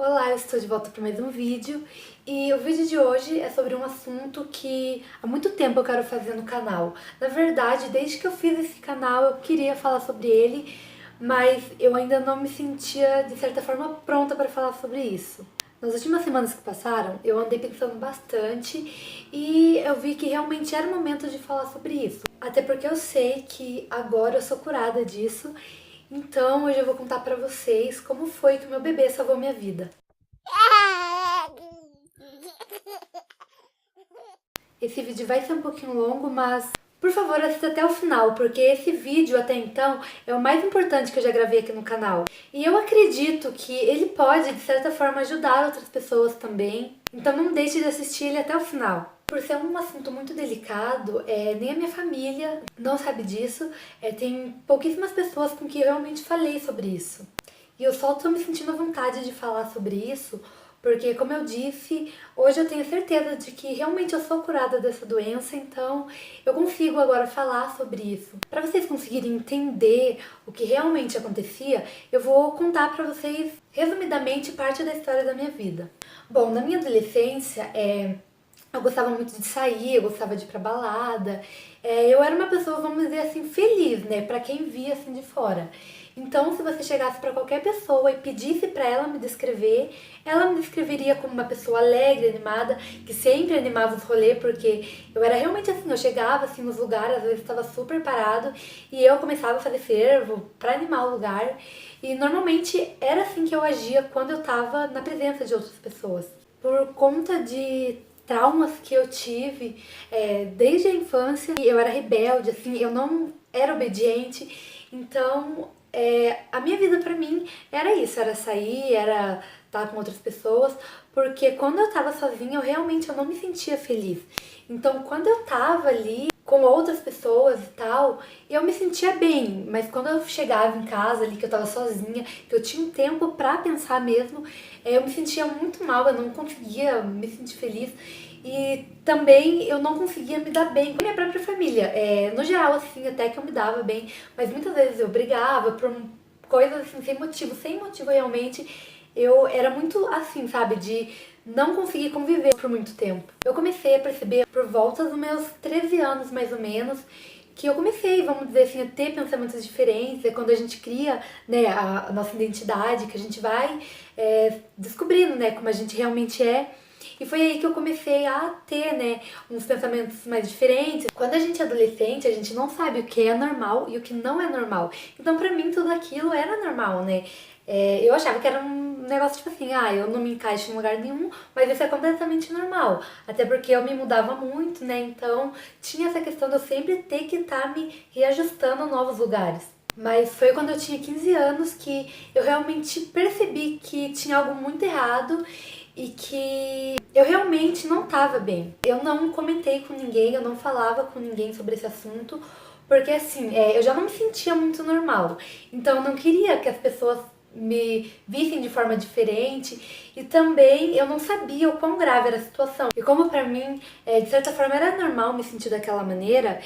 Olá, eu estou de volta para mais um vídeo e o vídeo de hoje é sobre um assunto que há muito tempo eu quero fazer no canal. Na verdade, desde que eu fiz esse canal eu queria falar sobre ele, mas eu ainda não me sentia de certa forma pronta para falar sobre isso. Nas últimas semanas que passaram, eu andei pensando bastante e eu vi que realmente era o momento de falar sobre isso. Até porque eu sei que agora eu sou curada disso, então hoje eu vou contar pra vocês como foi que o meu bebê salvou minha vida. Esse vídeo vai ser um pouquinho longo, mas por favor assista até o final, porque esse vídeo até então é o mais importante que eu já gravei aqui no canal. E eu acredito que ele pode, de certa forma, ajudar outras pessoas também. Então não deixe de assistir ele até o final. Por ser um assunto muito delicado, nem a minha família não sabe disso. Tem pouquíssimas pessoas com quem eu realmente falei sobre isso. E eu só tô me sentindo à vontade de falar sobre isso, porque, como eu disse, hoje eu tenho certeza de que realmente eu sou curada dessa doença, então eu consigo agora falar sobre isso. Para vocês conseguirem entender o que realmente acontecia, eu vou contar para vocês, resumidamente, parte da história da minha vida. Bom, na minha adolescência, eu gostava muito de sair, eu gostava de ir pra balada. Eu era uma pessoa, vamos dizer assim, feliz, né? Pra quem via assim de fora. Então, se você chegasse pra qualquer pessoa e pedisse pra ela me descrever, ela me descreveria como uma pessoa alegre, animada, que sempre animava os rolês, porque eu era realmente assim, eu chegava assim nos lugares, às vezes estava super parado, e eu começava a fazer fervo pra animar o lugar. E normalmente era assim que eu agia quando eu tava na presença de outras pessoas. Por conta de traumas que eu tive desde a infância, eu era rebelde, assim, eu não era obediente, então a minha vida pra mim era isso, era sair, era estar com outras pessoas, porque quando eu tava sozinha eu não me sentia feliz. Então quando eu tava ali com outras pessoas e tal, eu me sentia bem, mas quando eu chegava em casa ali, que eu tava sozinha, que eu tinha um tempo pra pensar mesmo, eu me sentia muito mal, eu não conseguia me sentir feliz. E também eu não conseguia me dar bem com a minha própria família. No geral, assim, até que eu me dava bem, mas muitas vezes eu brigava por coisas assim, sem motivo realmente. Eu era muito assim, sabe, de não conseguir conviver por muito tempo. Eu comecei a perceber por volta dos meus 13 anos, mais ou menos, que eu comecei, vamos dizer assim, a ter pensamentos diferentes. É quando a gente cria, né, a nossa identidade, que a gente vai descobrindo, né, como a gente realmente é. E foi aí que eu comecei a ter, né, uns pensamentos mais diferentes. Quando a gente é adolescente, a gente não sabe o que é normal e o que não é normal. Então, pra mim, tudo aquilo era normal, né? Eu achava que era um negócio tipo assim, eu não me encaixo em lugar nenhum, mas isso é completamente normal. Até porque eu me mudava muito, né? Então, tinha essa questão de eu sempre ter que estar me reajustando a novos lugares. Mas foi quando eu tinha 15 anos que eu realmente percebi que tinha algo muito errado e que eu realmente não estava bem. Eu não comentei com ninguém, eu não falava com ninguém sobre esse assunto, porque assim, eu já não me sentia muito normal. Então eu não queria que as pessoas me vissem de forma diferente e também eu não sabia o quão grave era a situação. E como pra mim, de certa forma, era normal me sentir daquela maneira,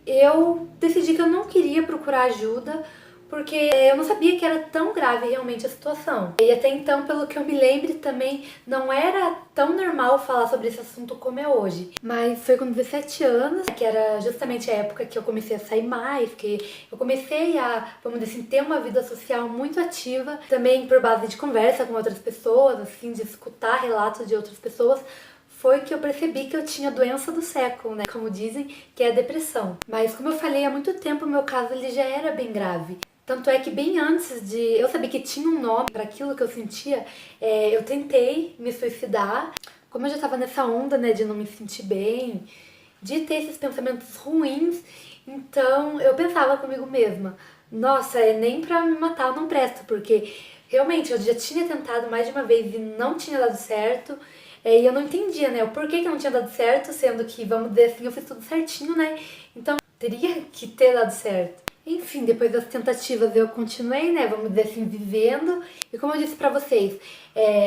eu decidi que eu não queria procurar ajuda porque eu não sabia que era tão grave realmente a situação. E até então, pelo que eu me lembre também, não era tão normal falar sobre esse assunto como é hoje. Mas foi com 17 anos, que era justamente a época que eu comecei a sair mais, que eu comecei a, vamos dizer assim, ter uma vida social muito ativa, também por base de conversa com outras pessoas, assim, de escutar relatos de outras pessoas, foi que eu percebi que eu tinha a doença do século, né? Como dizem, que é a depressão. Mas como eu falei, há muito tempo o meu caso ele já era bem grave. Tanto é que bem antes de eu saber que tinha um nome para aquilo que eu sentia, eu tentei me suicidar. Como eu já estava nessa onda, né, de não me sentir bem, de ter esses pensamentos ruins, então eu pensava comigo mesma, nossa, nem pra me matar eu não presto, porque realmente eu já tinha tentado mais de uma vez e não tinha dado certo. E eu não entendia, né, o porquê que não tinha dado certo, sendo que, vamos dizer assim, eu fiz tudo certinho, né, então teria que ter dado certo. Enfim, depois das tentativas eu continuei, né, vamos dizer assim, vivendo. E como eu disse pra vocês,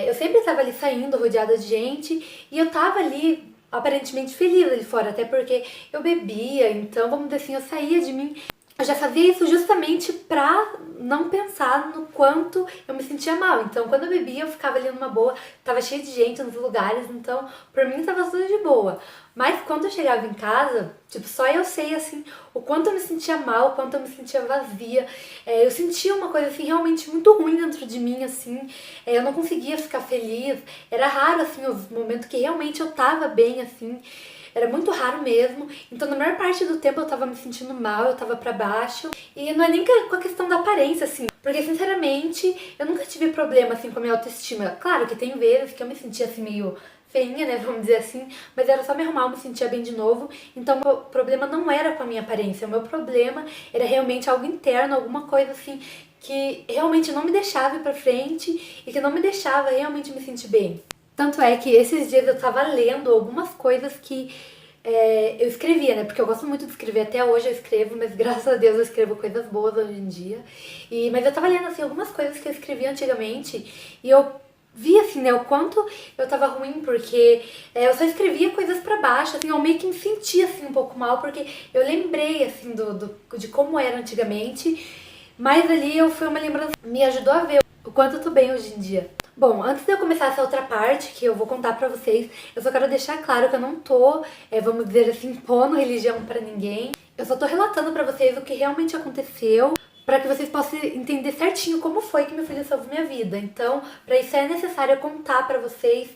eu sempre estava ali saindo, rodeada de gente, e eu tava ali aparentemente feliz ali fora, até porque eu bebia, então, vamos dizer assim, eu saía de mim. eu já fazia isso justamente pra não pensar no quanto eu me sentia mal. Então, quando eu bebia, eu ficava ali numa boa, tava cheio de gente nos lugares, então, pra mim tava tudo de boa. Mas quando eu chegava em casa, tipo, só eu sei, assim, o quanto eu me sentia mal, o quanto eu me sentia vazia. Eu sentia uma coisa, assim, realmente muito ruim dentro de mim, assim. Eu não conseguia ficar feliz. Era raro, assim, os momentos que realmente eu tava bem, assim. Era muito raro mesmo. Então, na maior parte do tempo eu tava me sentindo mal, eu tava pra baixo. E não é nem com a questão da aparência, assim. Porque, sinceramente, eu nunca tive problema, assim, com a minha autoestima. Claro que tem vezes que eu me sentia, assim, meio feinha, né, vamos dizer assim. Mas era só me arrumar, eu me sentia bem de novo. Então, o meu problema não era com a minha aparência. O meu problema era realmente algo interno, alguma coisa, assim, que realmente não me deixava ir pra frente e que não me deixava realmente me sentir bem. Tanto é que esses dias eu tava lendo algumas coisas que eu escrevia, né? Porque eu gosto muito de escrever, até hoje eu escrevo, mas graças a Deus eu escrevo coisas boas hoje em dia. Mas eu tava lendo, assim, algumas coisas que eu escrevia antigamente e eu vi, assim, né, o quanto eu tava ruim, porque eu só escrevia coisas pra baixo, assim, eu meio que me sentia, assim, um pouco mal, porque eu lembrei, assim, de como era antigamente, mas ali foi uma lembrança que me ajudou a ver o quanto eu tô bem hoje em dia. Bom, antes de eu começar essa outra parte que eu vou contar pra vocês, eu só quero deixar claro que eu não tô, vamos dizer assim, impondo religião pra ninguém. Eu só tô relatando pra vocês o que realmente aconteceu, pra que vocês possam entender certinho como foi que meu filho salvou minha vida. Então, pra isso é necessário eu contar pra vocês,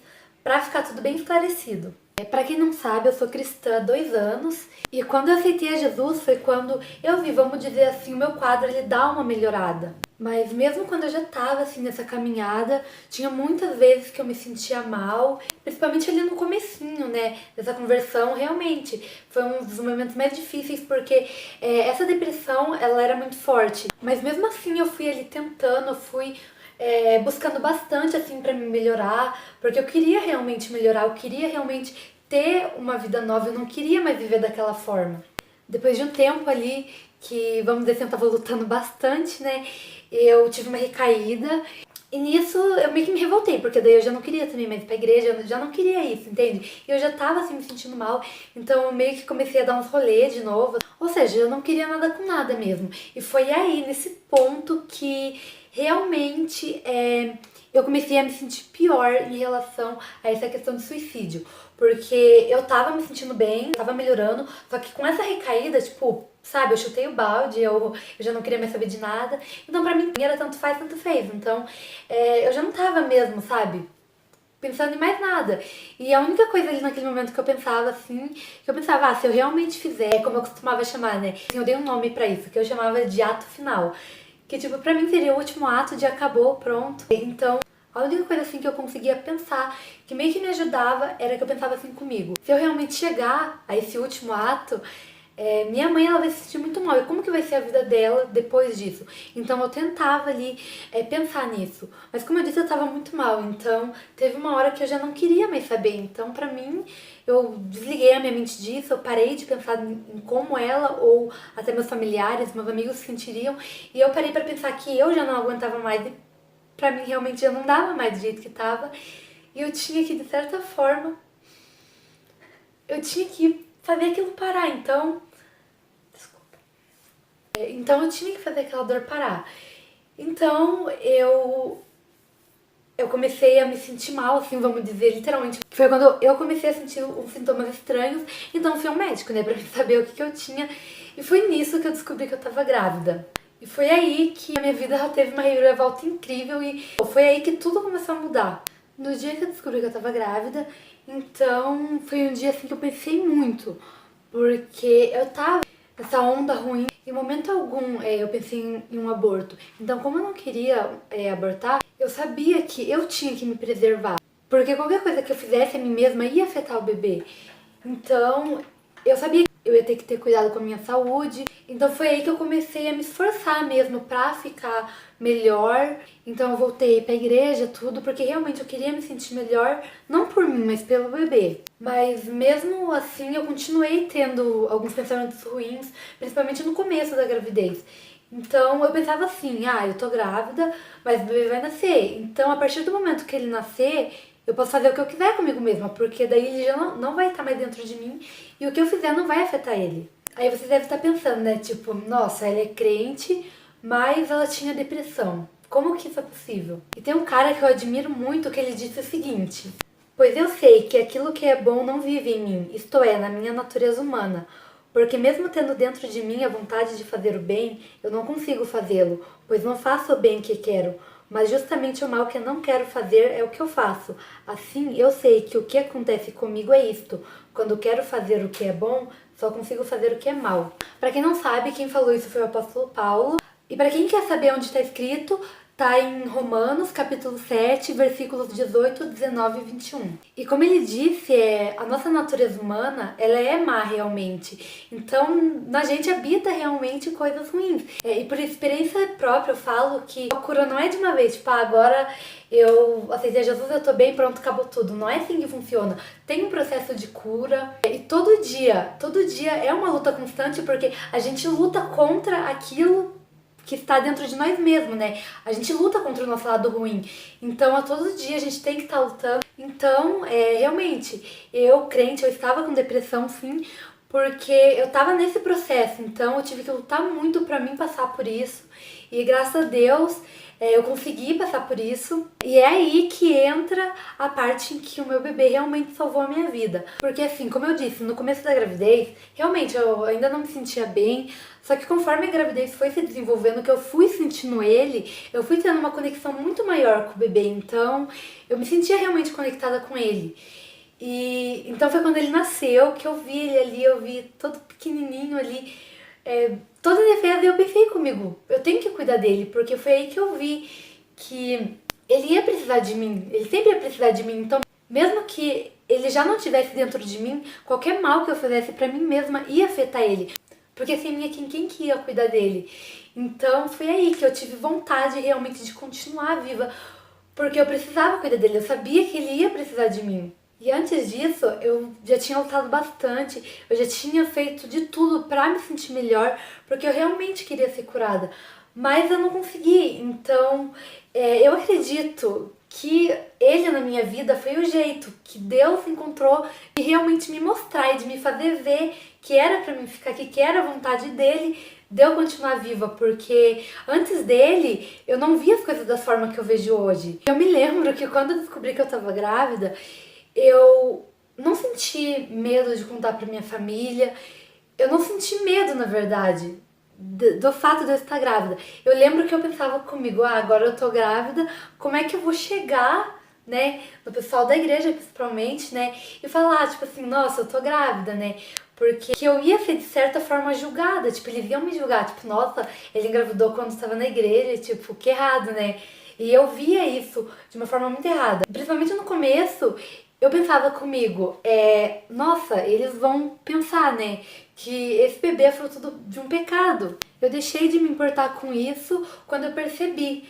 pra ficar tudo bem esclarecido. Pra quem não sabe, eu sou cristã há 2 anos e quando eu aceitei a Jesus foi quando eu vi, vamos dizer assim, o meu quadro ele dá uma melhorada. Mas mesmo quando eu já tava assim nessa caminhada, tinha muitas vezes que eu me sentia mal, principalmente ali no comecinho, né, dessa conversão, realmente foi um dos momentos mais difíceis porque essa depressão, ela era muito forte. Mas mesmo assim eu fui ali tentando, eu fui buscando bastante assim pra me melhorar, porque eu queria realmente melhorar, eu queria realmente ter uma vida nova, eu não queria mais viver daquela forma. Depois de um tempo ali, que vamos dizer assim, eu tava lutando bastante, né, eu tive uma recaída e nisso eu meio que me revoltei, porque daí eu já não queria também mais ir pra igreja, eu já não queria isso, entende? E eu já tava assim me sentindo mal, então eu meio que comecei a dar uns rolês de novo, ou seja, eu não queria nada com nada mesmo. E foi aí, nesse ponto, que realmente eu comecei a me sentir pior em relação a essa questão de suicídio. Porque eu tava me sentindo bem, tava melhorando, só que com essa recaída, tipo, sabe, eu chutei o balde, eu já não queria mais saber de nada. Então pra mim era tanto faz, tanto fez. Então eu já não tava mesmo, sabe, pensando em mais nada. E a única coisa ali naquele momento que eu pensava, assim, que eu pensava, se eu realmente fizer, como eu costumava chamar, né, eu dei um nome pra isso, que eu chamava de ato final. Que, tipo, pra mim seria o último ato de acabou, pronto. Então, a única coisa, assim, que eu conseguia pensar, que meio que me ajudava, era que eu pensava assim comigo. Se eu realmente chegar a esse último ato, minha mãe, ela vai se sentir muito mal. E como que vai ser a vida dela depois disso? Então, eu tentava ali pensar nisso. Mas, como eu disse, eu tava muito mal. Então, teve uma hora que eu já não queria mais saber. Então, pra mim, eu desliguei a minha mente disso, eu parei de pensar em como ela ou até meus familiares, meus amigos se sentiriam, e eu parei pra pensar que eu já não aguentava mais e pra mim realmente já não dava mais do jeito que tava, e eu tinha que, de certa forma, eu tinha que fazer aquilo parar, então, desculpa. Então eu tinha que fazer aquela dor parar. Então eu comecei a me sentir mal, assim, vamos dizer, literalmente. Foi quando eu comecei a sentir uns sintomas estranhos, então fui ao médico, né, pra saber o que eu tinha. E foi nisso que eu descobri que eu tava grávida. E foi aí que a minha vida teve uma reviravolta incrível e foi aí que tudo começou a mudar. No dia que eu descobri que eu tava grávida, então foi um dia assim que eu pensei muito, porque eu tava nessa onda ruim. Em momento algum eu pensei em um aborto. Então, como eu não queria abortar, eu sabia que eu tinha que me preservar. Porque qualquer coisa que eu fizesse a mim mesma ia afetar o bebê. Então, eu sabia que eu ia ter que ter cuidado com a minha saúde. Então foi aí que eu comecei a me esforçar mesmo pra ficar melhor. Então eu voltei pra igreja, tudo, porque realmente eu queria me sentir melhor, não por mim, mas pelo bebê. Mas mesmo assim eu continuei tendo alguns pensamentos ruins, principalmente no começo da gravidez. Então eu pensava assim, eu tô grávida, mas o bebê vai nascer. Então a partir do momento que ele nascer, eu posso fazer o que eu quiser comigo mesma, porque daí ele já não vai estar mais dentro de mim e o que eu fizer não vai afetar ele. Aí você deve estar pensando, né? Tipo, nossa, ela é crente, mas ela tinha depressão. Como que isso é possível? E tem um cara que eu admiro muito que ele disse o seguinte: pois eu sei que aquilo que é bom não vive em mim, isto é, na minha natureza humana. Porque mesmo tendo dentro de mim a vontade de fazer o bem, eu não consigo fazê-lo, pois não faço o bem que quero, mas justamente o mal que eu não quero fazer é o que eu faço. Assim, eu sei que o que acontece comigo é isto: quando quero fazer o que é bom, só consigo fazer o que é mal. Para quem não sabe, quem falou isso foi o apóstolo Paulo. E para quem quer saber onde está escrito, tá em Romanos, capítulo 7, versículos 18, 19 e 21. E como ele disse, a nossa natureza humana, ela é má realmente. Então, na gente habita realmente coisas ruins. E por experiência própria, eu falo que a cura não é de uma vez, tipo, agora eu aceitei Jesus, eu tô bem, pronto, acabou tudo. Não é assim que funciona. Tem um processo de cura. E todo dia é uma luta constante, porque a gente luta contra aquilo que está dentro de nós mesmos, né? A gente luta contra o nosso lado ruim. Então, a todo dia a gente tem que estar lutando. Então, realmente, eu, crente, eu estava com depressão, sim, porque eu estava nesse processo. Então, eu tive que lutar muito para mim passar por isso. E graças a Deus, eu consegui passar por isso. E é aí que entra a parte em que o meu bebê realmente salvou a minha vida. Porque assim, como eu disse, no começo da gravidez, realmente eu ainda não me sentia bem. Só que conforme a gravidez foi se desenvolvendo, que eu fui sentindo ele, eu fui tendo uma conexão muito maior com o bebê. Então, eu me sentia realmente conectada com ele. E então foi quando ele nasceu que eu vi ele ali, eu vi todo pequenininho ali, toda defesa, e eu pensei comigo, eu tenho que cuidar dele, porque foi aí que eu vi que ele ia precisar de mim, ele sempre ia precisar de mim. Então, mesmo que ele já não estivesse dentro de mim, qualquer mal que eu fizesse pra mim mesma ia afetar ele. Porque sem mim, quem que ia cuidar dele? Então foi aí que eu tive vontade realmente de continuar viva, porque eu precisava cuidar dele, eu sabia que ele ia precisar de mim. E antes disso, eu já tinha lutado bastante, eu já tinha feito de tudo pra me sentir melhor, porque eu realmente queria ser curada. Mas eu não consegui, então eu acredito que ele na minha vida foi o jeito que Deus encontrou de realmente me mostrar e de me fazer ver que era pra mim ficar aqui, que era a vontade dele de eu continuar viva, porque antes dele eu não via as coisas da forma que eu vejo hoje. Eu me lembro que quando eu descobri que eu tava grávida, eu não senti medo de contar pra minha família, eu não senti medo, na verdade, do fato de eu estar grávida. Eu lembro que eu pensava comigo, agora eu tô grávida, como é que eu vou chegar, né, no pessoal da igreja principalmente, né, e falar, tipo assim, nossa, eu tô grávida, né, porque eu ia ser de certa forma julgada, tipo, eles iam me julgar, tipo, nossa, ele engravidou quando estava na igreja, tipo, que errado, né. E eu via isso de uma forma muito errada. Principalmente no começo, eu pensava comigo, nossa, eles vão pensar, né, que esse bebê é fruto de um pecado. Eu deixei de me importar com isso quando eu percebi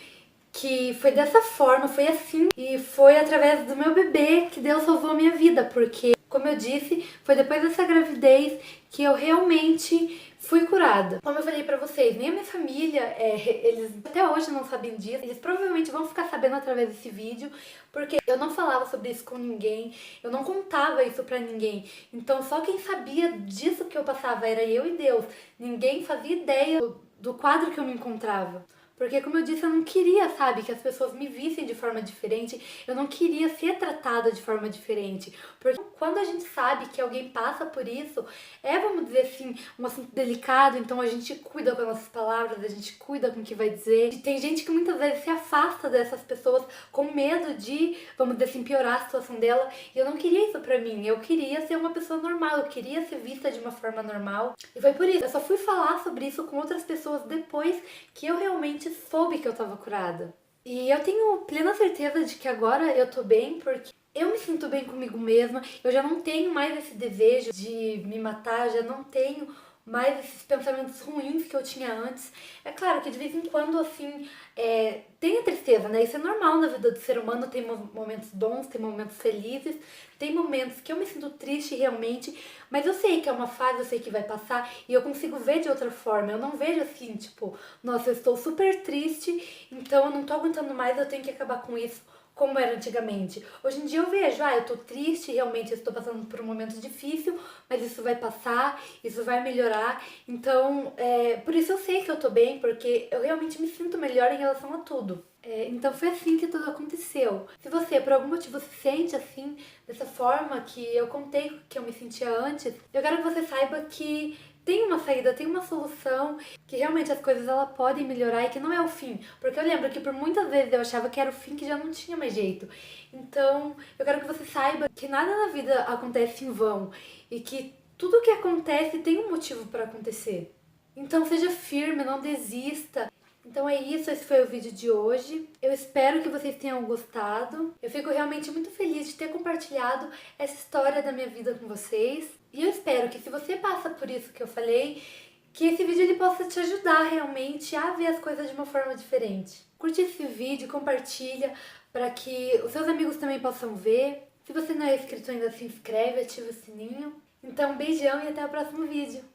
que foi dessa forma, foi assim, e foi através do meu bebê que Deus salvou a minha vida, porque, como eu disse, foi depois dessa gravidez que eu realmente fui curada. Como eu falei pra vocês, nem a minha família, eles até hoje não sabem disso, eles provavelmente vão ficar sabendo através desse vídeo, porque eu não falava sobre isso com ninguém, eu não contava isso pra ninguém, então só quem sabia disso que eu passava era eu e Deus, ninguém fazia ideia do quadro que eu me encontrava. Porque, como eu disse, eu não queria, sabe, que as pessoas me vissem de forma diferente. Eu não queria ser tratada de forma diferente. Porque quando a gente sabe que alguém passa por isso, vamos dizer assim, um assunto delicado, então a gente cuida com as nossas palavras, a gente cuida com o que vai dizer. E tem gente que muitas vezes se afasta dessas pessoas com medo de, vamos dizer assim, piorar a situação dela. E eu não queria isso pra mim. Eu queria ser uma pessoa normal, eu queria ser vista de uma forma normal. E foi por isso. Eu só fui falar sobre isso com outras pessoas depois que eu realmente soube que eu tava curada. E eu tenho plena certeza de que agora eu tô bem, porque eu me sinto bem comigo mesma, eu já não tenho mais esse desejo de me matar, já não tenho mais esses pensamentos ruins que eu tinha antes. É claro que de vez em quando, assim, tem a tristeza, né? Isso é normal na vida do ser humano, tem momentos bons, tem momentos felizes, tem momentos que eu me sinto triste realmente, mas eu sei que é uma fase, eu sei que vai passar e eu consigo ver de outra forma. Eu não vejo assim, tipo, nossa, eu estou super triste, então eu não tô aguentando mais, eu tenho que acabar com isso. como era antigamente. Hoje em dia eu vejo, eu tô triste, realmente eu estou passando por um momento difícil, mas isso vai passar, isso vai melhorar. Então, por isso eu sei que eu tô bem, porque eu realmente me sinto melhor em relação a tudo. Então foi assim que tudo aconteceu. Se você, por algum motivo, se sente assim, dessa forma que eu contei que eu me sentia antes, eu quero que você saiba que tem uma saída, tem uma solução, que realmente as coisas ela podem melhorar e que não é o fim. Porque eu lembro que por muitas vezes eu achava que era o fim, que já não tinha mais jeito. Então, eu quero que você saiba que nada na vida acontece em vão e que tudo que acontece tem um motivo para acontecer. Então, seja firme, não desista. Então é isso, esse foi o vídeo de hoje. Eu espero que vocês tenham gostado. Eu fico realmente muito feliz de ter compartilhado essa história da minha vida com vocês. E eu espero que se você passa por isso que eu falei, que esse vídeo ele possa te ajudar realmente a ver as coisas de uma forma diferente. Curte esse vídeo, compartilha para que os seus amigos também possam ver. Se você não é inscrito ainda, se inscreve, ativa o sininho. Então, beijão e até o próximo vídeo.